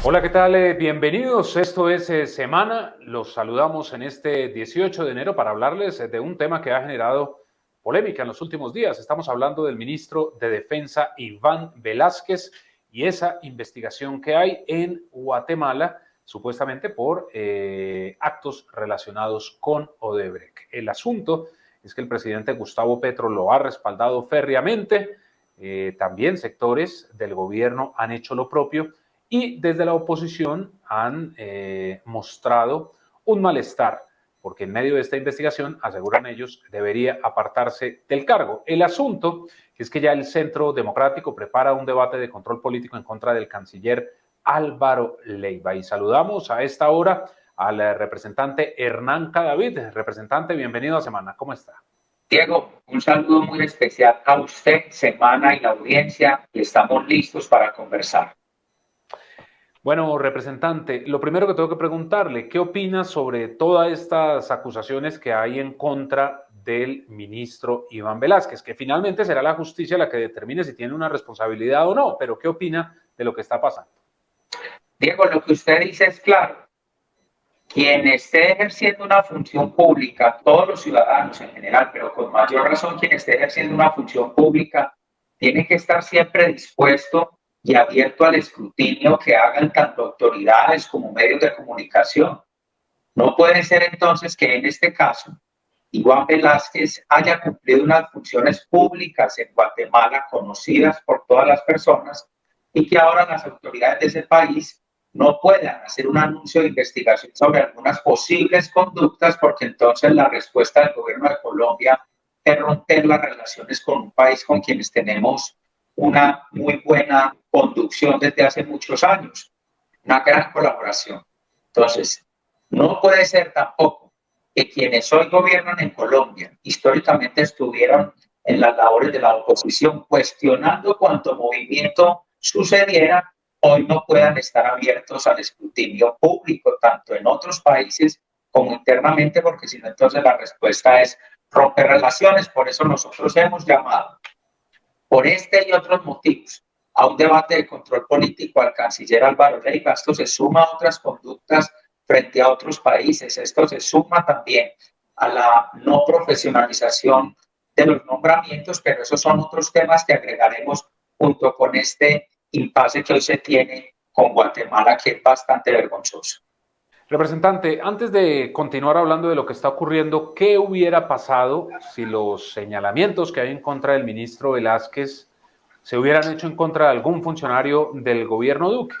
Hola, ¿qué tal? Bienvenidos. Esto es Semana. Los saludamos en este 18 de enero para hablarles de un tema que ha generado polémica en los últimos días. Estamos hablando del ministro de Defensa, Iván Velásquez, y esa investigación que hay en Guatemala, supuestamente por actos relacionados con Odebrecht. El asunto es que el presidente Gustavo Petro lo ha respaldado férreamente. También sectores del gobierno han hecho lo propio. Y desde la oposición han mostrado un malestar, porque en medio de esta investigación, aseguran ellos, debería apartarse del cargo. El asunto es que ya el Centro Democrático prepara un debate de control político en contra del canciller Álvaro Leiva. Y saludamos a esta hora al representante Hernán Cadavid. Representante, bienvenido a Semana. ¿Cómo está? Diego, un saludo muy especial a usted, Semana y la audiencia, y estamos listos para conversar. Bueno, representante, lo primero que tengo que preguntarle, ¿qué opina sobre todas estas acusaciones que hay en contra del ministro Iván Velásquez? Que finalmente será la justicia la que determine si tiene una responsabilidad o no, pero ¿qué opina de lo que está pasando? Diego, lo que usted dice es claro. Quien esté ejerciendo una función pública, todos los ciudadanos en general, pero con mayor razón quien esté ejerciendo una función pública, tiene que estar siempre dispuesto y abierto al escrutinio que hagan tanto autoridades como medios de comunicación. No puede ser entonces que en este caso Iván Velásquez haya cumplido unas funciones públicas en Guatemala conocidas por todas las personas y que ahora las autoridades de ese país no puedan hacer un anuncio de investigación sobre algunas posibles conductas, porque entonces la respuesta del gobierno de Colombia es romper las relaciones con un país con quienes tenemos una muy buena conducción desde hace muchos años, una gran colaboración. Entonces, no puede ser tampoco que quienes hoy gobiernan en Colombia históricamente estuvieron en las labores de la oposición cuestionando cuánto movimiento sucediera, hoy no puedan estar abiertos al escrutinio público, tanto en otros países como internamente, porque si no, entonces la respuesta es romper relaciones. Por eso nosotros hemos llamado, por este y otros motivos, a un debate de control político al canciller Álvaro Leiva. Esto se suma a otras conductas frente a otros países. Esto se suma también a la no profesionalización de los nombramientos, pero esos son otros temas que agregaremos junto con este impasse que hoy se tiene con Guatemala, que es bastante vergonzoso. Representante, antes de continuar hablando de lo que está ocurriendo, ¿qué hubiera pasado si los señalamientos que hay en contra del ministro Velásquez se hubieran hecho en contra de algún funcionario del gobierno Duque?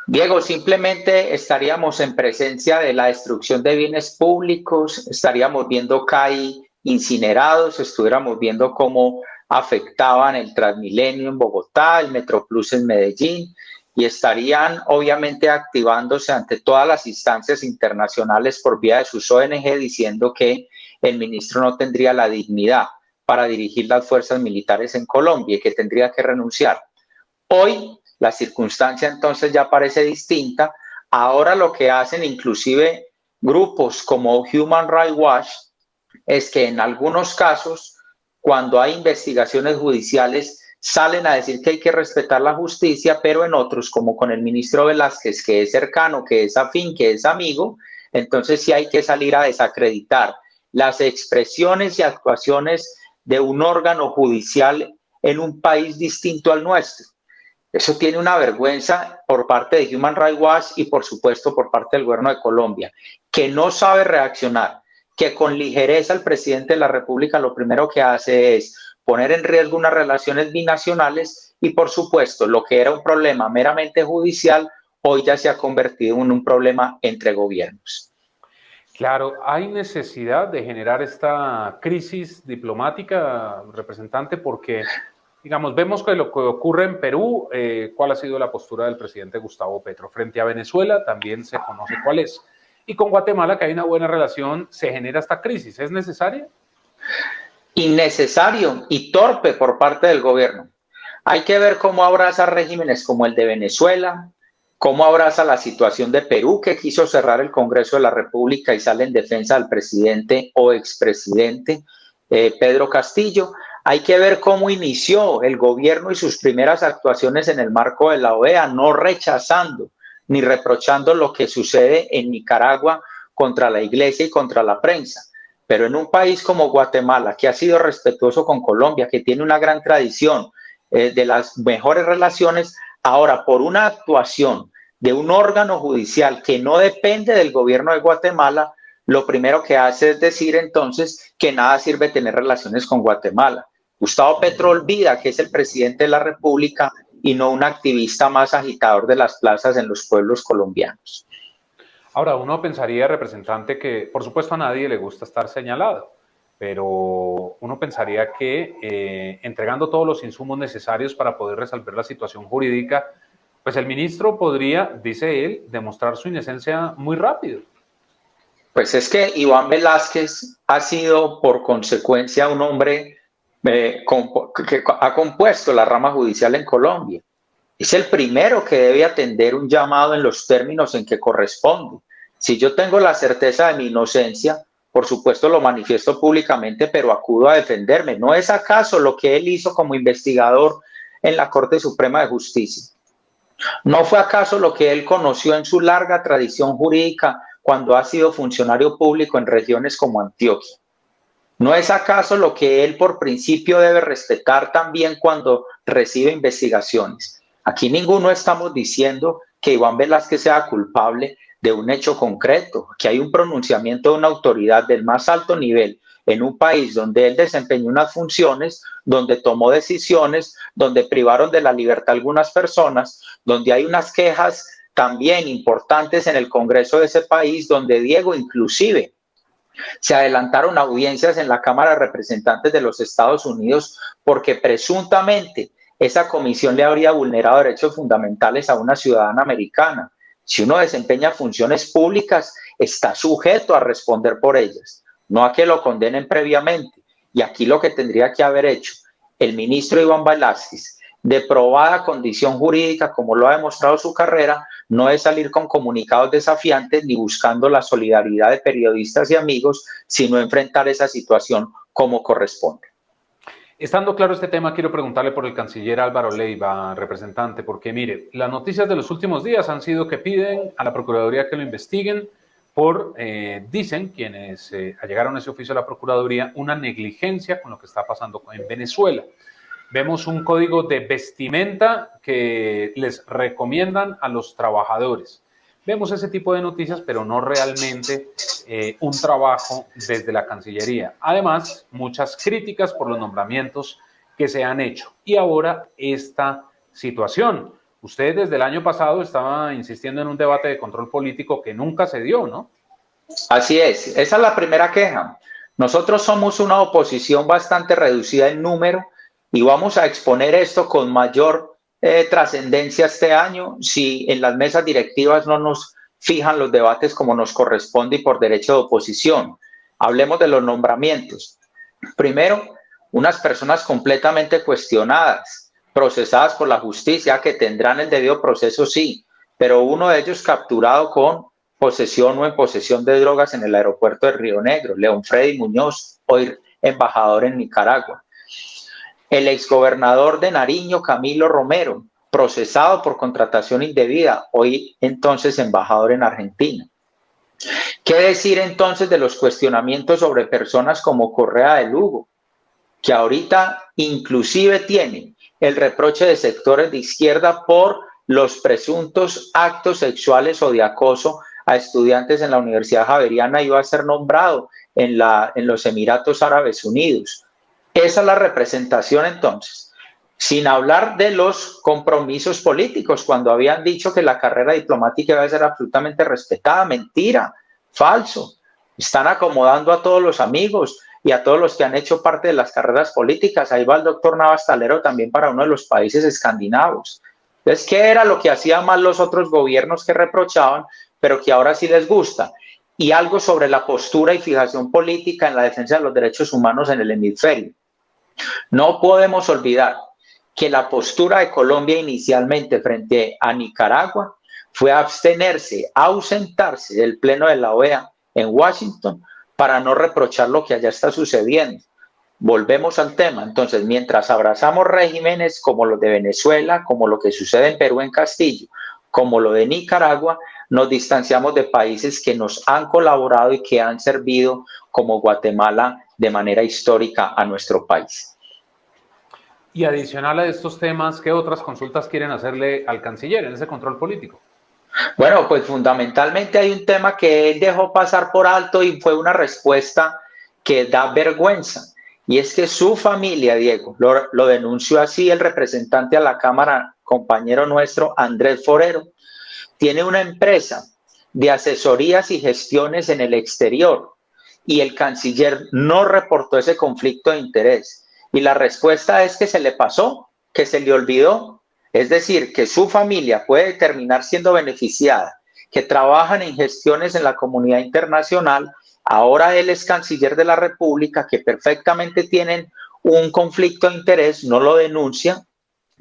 Diego, simplemente estaríamos en presencia de la destrucción de bienes públicos, estaríamos viendo CAI incinerados, estuviéramos viendo cómo afectaban el Transmilenio en Bogotá, el Metroplus en Medellín, y estarían obviamente activándose ante todas las instancias internacionales por vía de sus ONG diciendo que el ministro no tendría la dignidad para dirigir las fuerzas militares en Colombia y que tendría que renunciar. Hoy la circunstancia entonces ya parece distinta. Ahora lo que hacen inclusive grupos como Human Rights Watch es que en algunos casos, cuando hay investigaciones judiciales, salen a decir que hay que respetar la justicia, pero en otros, como con el ministro Velásquez, que es cercano, que es afín, que es amigo, entonces sí hay que salir a desacreditar las expresiones y actuaciones de un órgano judicial en un país distinto al nuestro. Eso tiene una vergüenza por parte de Human Rights Watch y por supuesto por parte del gobierno de Colombia, que no sabe reaccionar, que con ligereza el presidente de la República lo primero que hace es poner en riesgo unas relaciones binacionales y por supuesto lo que era un problema meramente judicial hoy ya se ha convertido en un problema entre gobiernos. Claro, hay necesidad de generar esta crisis diplomática, representante, porque, digamos, vemos que lo que ocurre en Perú, cuál ha sido la postura del presidente Gustavo Petro. Frente a Venezuela también se conoce cuál es. Y con Guatemala, que hay una buena relación, se genera esta crisis. ¿Es necesaria? Innecesario y torpe por parte del gobierno. Hay que ver cómo abraza regímenes como el de Venezuela, cómo abraza la situación de Perú, que quiso cerrar el Congreso de la República y sale en defensa del presidente o expresidente Pedro Castillo. Hay que ver cómo inició el gobierno y sus primeras actuaciones en el marco de la OEA, no rechazando ni reprochando lo que sucede en Nicaragua contra la iglesia y contra la prensa. Pero en un país como Guatemala, que ha sido respetuoso con Colombia, que tiene una gran tradición de las mejores relaciones, ahora por una actuación de un órgano judicial que no depende del gobierno de Guatemala, lo primero que hace es decir entonces que nada sirve tener relaciones con Guatemala. Gustavo Petro olvida que es el presidente de la República y no un activista más agitador de las plazas en los pueblos colombianos. Ahora, uno pensaría, representante, que por supuesto a nadie le gusta estar señalado, pero uno pensaría que entregando todos los insumos necesarios para poder resolver la situación jurídica, pues el ministro podría, dice él, demostrar su inocencia muy rápido. Pues es que Iván Velázquez ha sido por consecuencia un hombre que ha compuesto la rama judicial en Colombia. Es el primero que debe atender un llamado en los términos en que corresponde. Si yo tengo la certeza de mi inocencia, por supuesto lo manifiesto públicamente, pero acudo a defenderme. ¿No es acaso lo que él hizo como investigador en la Corte Suprema de Justicia? ¿No fue acaso lo que él conoció en su larga tradición jurídica cuando ha sido funcionario público en regiones como Antioquia? ¿No es acaso lo que él por principio debe respetar también cuando recibe investigaciones? Aquí ninguno estamos diciendo que Iván Velázquez sea culpable de un hecho concreto, que hay un pronunciamiento de una autoridad del más alto nivel en un país donde él desempeñó unas funciones, donde tomó decisiones, donde privaron de la libertad a algunas personas, donde hay unas quejas también importantes en el Congreso de ese país, donde Diego inclusive se adelantaron audiencias en la Cámara de Representantes de los Estados Unidos porque presuntamente esa comisión le habría vulnerado derechos fundamentales a una ciudadana americana. Si uno desempeña funciones públicas, está sujeto a responder por ellas, no a que lo condenen previamente. Y aquí lo que tendría que haber hecho el ministro Iván Velázquez, de probada condición jurídica, como lo ha demostrado su carrera, no es salir con comunicados desafiantes ni buscando la solidaridad de periodistas y amigos, sino enfrentar esa situación como corresponde. Estando claro este tema, quiero preguntarle por el canciller Álvaro Leiva, representante, porque mire, las noticias de los últimos días han sido que piden a la Procuraduría que lo investiguen por, dicen quienes allegaron ese oficio a la Procuraduría, una negligencia con lo que está pasando en Venezuela. Vemos un código de vestimenta que les recomiendan a los trabajadores. Vemos ese tipo de noticias, pero no realmente un trabajo desde la Cancillería. Además, muchas críticas por los nombramientos que se han hecho. Y ahora esta situación. Usted desde el año pasado estaba insistiendo en un debate de control político que nunca se dio, ¿no? Así es, esa es la primera queja. Nosotros somos una oposición bastante reducida en número y vamos a exponer esto con mayor trascendencia este año si en las mesas directivas no nos fijan los debates como nos corresponde y por derecho de oposición. Hablemos de los nombramientos. Primero, unas personas completamente cuestionadas, procesadas por la justicia, que tendrán el debido proceso, sí, pero uno de ellos capturado con posesión o en posesión de drogas en el aeropuerto de Río Negro, León Freddy Muñoz, hoy embajador en Nicaragua. El exgobernador de Nariño, Camilo Romero, procesado por contratación indebida, hoy entonces embajador en Argentina. ¿Qué decir entonces de los cuestionamientos sobre personas como Correa de Lugo, que ahorita inclusive tienen el reproche de sectores de izquierda por los presuntos actos sexuales o de acoso a estudiantes en la Universidad Javeriana y va a ser nombrado en los Emiratos Árabes Unidos? Esa es la representación entonces, sin hablar de los compromisos políticos, cuando habían dicho que la carrera diplomática iba a ser absolutamente respetada. Mentira, falso. Están acomodando a todos los amigos y a todos los que han hecho parte de las carreras políticas. Ahí va el doctor Navas Talero también para uno de los países escandinavos. Entonces, ¿qué era lo que hacían mal los otros gobiernos que reprochaban, pero que ahora sí les gusta? Y algo sobre la postura y fijación política en la defensa de los derechos humanos en el hemisferio. No podemos olvidar que la postura de Colombia inicialmente frente a Nicaragua fue abstenerse, ausentarse del pleno de la OEA en Washington para no reprochar lo que allá está sucediendo. volvemos al tema. Entonces, mientras abrazamos regímenes como los de Venezuela, como lo que sucede en Perú, en Castillo, como lo de Nicaragua, nos distanciamos de países que nos han colaborado y que han servido como Guatemala de manera histórica a nuestro país. Y adicional a estos temas, ¿qué otras consultas quieren hacerle al canciller en ese control político? Bueno, pues fundamentalmente hay un tema que él dejó pasar por alto y fue una respuesta que da vergüenza. Y es que su familia, Diego, lo denunció así el representante a la Cámara, compañero nuestro, Andrés Forero, tiene una empresa de asesorías y gestiones en el exterior y el canciller no reportó ese conflicto de interés. Y la respuesta es que se le pasó, que se le olvidó. Es decir, que su familia puede terminar siendo beneficiada, que trabajan en gestiones en la comunidad internacional. Ahora él es canciller de la República, que perfectamente tienen un conflicto de interés, no lo denuncia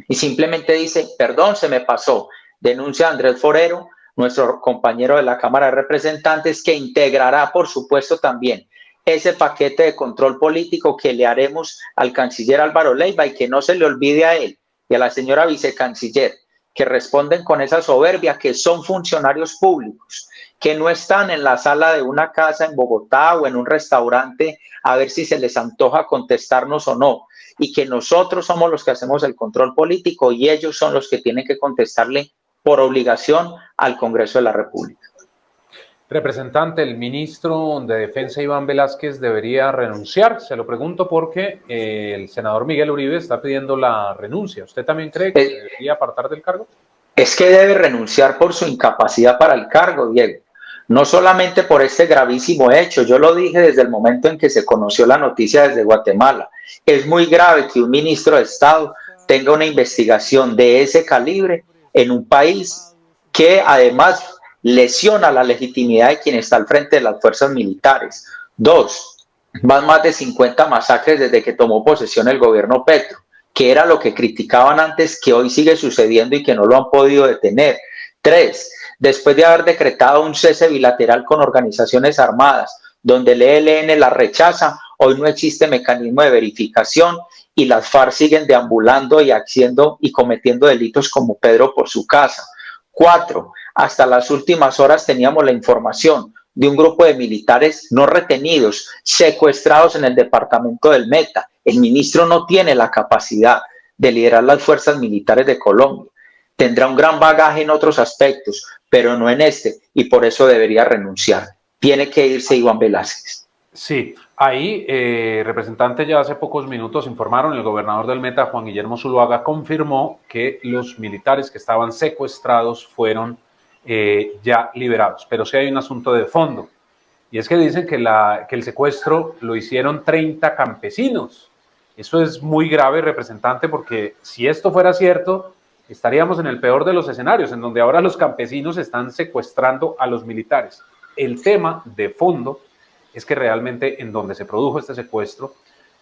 y simplemente dice, perdón, se me pasó. Denuncia a Andrés Forero, nuestro compañero de la Cámara de Representantes, que integrará, por supuesto, también ese paquete de control político que le haremos al canciller Álvaro Leiva y que no se le olvide a él y a la señora vicecanciller, que responden con esa soberbia, que son funcionarios públicos, que no están en la sala de una casa en Bogotá o en un restaurante a ver si se les antoja contestarnos o no, y que nosotros somos los que hacemos el control político y ellos son los que tienen que contestarle por obligación al Congreso de la República. Representante, el ministro de Defensa Iván Velázquez debería renunciar. Se lo pregunto porque el senador Miguel Uribe está pidiendo la renuncia. ¿Usted también cree que debería apartar del cargo? Es que debe renunciar por su incapacidad para el cargo, Diego. No solamente por este gravísimo hecho, yo lo dije desde el momento en que se conoció la noticia desde Guatemala. Es muy grave que un ministro de Estado tenga una investigación de ese calibre en un país que además lesiona la legitimidad de quien está al frente de las fuerzas militares. Dos, van más de 50 masacres desde que tomó posesión el gobierno Petro, que era lo que criticaban antes, que hoy sigue sucediendo y que no lo han podido detener. Tres, después de haber decretado un cese bilateral con organizaciones armadas, donde el ELN la rechaza, hoy no existe mecanismo de verificación y las FARC siguen deambulando y haciendo y cometiendo delitos como Pedro por su casa. Cuatro, hasta las últimas horas teníamos la información de un grupo de militares no retenidos, secuestrados en el departamento del Meta. El ministro no tiene la capacidad de liderar las fuerzas militares de Colombia. Tendrá un gran bagaje en otros aspectos, pero no en este, y por eso debería renunciar. Tiene que irse Iván Velázquez. Sí, ahí, representante, ya hace pocos minutos informaron, el gobernador del Meta, Juan Guillermo Zuluaga, confirmó que los militares que estaban secuestrados fueron ya liberados. Pero sí hay un asunto de fondo, y es que dicen que el secuestro lo hicieron 30 campesinos. Eso es muy grave, representante, porque si esto fuera cierto, estaríamos en el peor de los escenarios, en donde ahora los campesinos están secuestrando a los militares. El tema de fondo es que realmente en donde se produjo este secuestro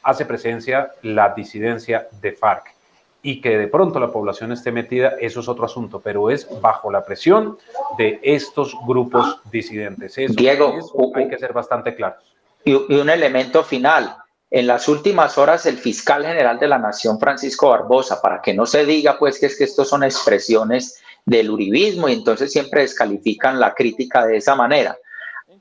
hace presencia la disidencia de FARC, y que de pronto la población esté metida, eso es otro asunto, pero es bajo la presión de estos grupos disidentes. Eso, Diego, hay que ser bastante claros. Y un elemento final. En las últimas horas, el fiscal general de la Nación, Francisco Barbosa, para que no se diga pues que es que estos son expresiones del uribismo y entonces siempre descalifican la crítica de esa manera,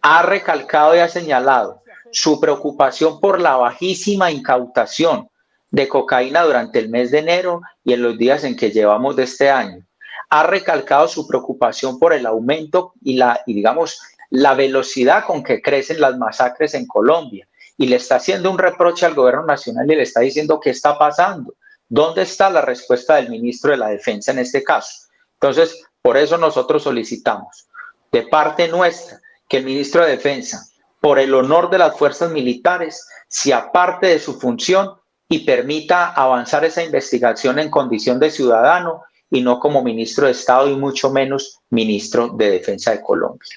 ha recalcado y ha señalado su preocupación por la bajísima incautación de cocaína durante el mes de enero y en los días en que llevamos de este año. Ha recalcado su preocupación por el aumento y digamos, la velocidad con que crecen las masacres en Colombia, y le está haciendo un reproche al gobierno nacional y le está diciendo qué está pasando. ¿Dónde está la respuesta del ministro de la Defensa en este caso? Entonces, por eso nosotros solicitamos de parte nuestra que el ministro de Defensa, por el honor de las fuerzas militares, se aparte de su función y permita avanzar esa investigación en condición de ciudadano y no como ministro de Estado y mucho menos ministro de Defensa de Colombia.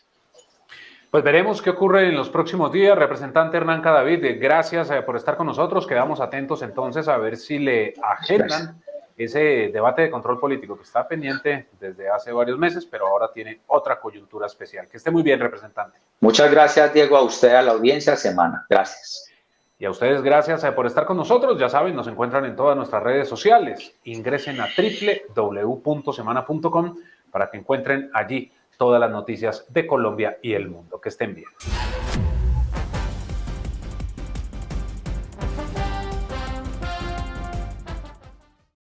Pues veremos qué ocurre en los próximos días. Representante Hernán Cadavid, gracias por estar con nosotros. Quedamos atentos entonces a ver si le agendan ese debate de control político que está pendiente desde hace varios meses, pero ahora tiene otra coyuntura especial. Que esté muy bien, representante. Muchas gracias, Diego, a usted, a la audiencia, semana. Gracias. Y a ustedes gracias por estar con nosotros. Ya saben, nos encuentran en todas nuestras redes sociales. Ingresen a www.semana.com para que encuentren allí todas las noticias de Colombia y el mundo. Que estén bien.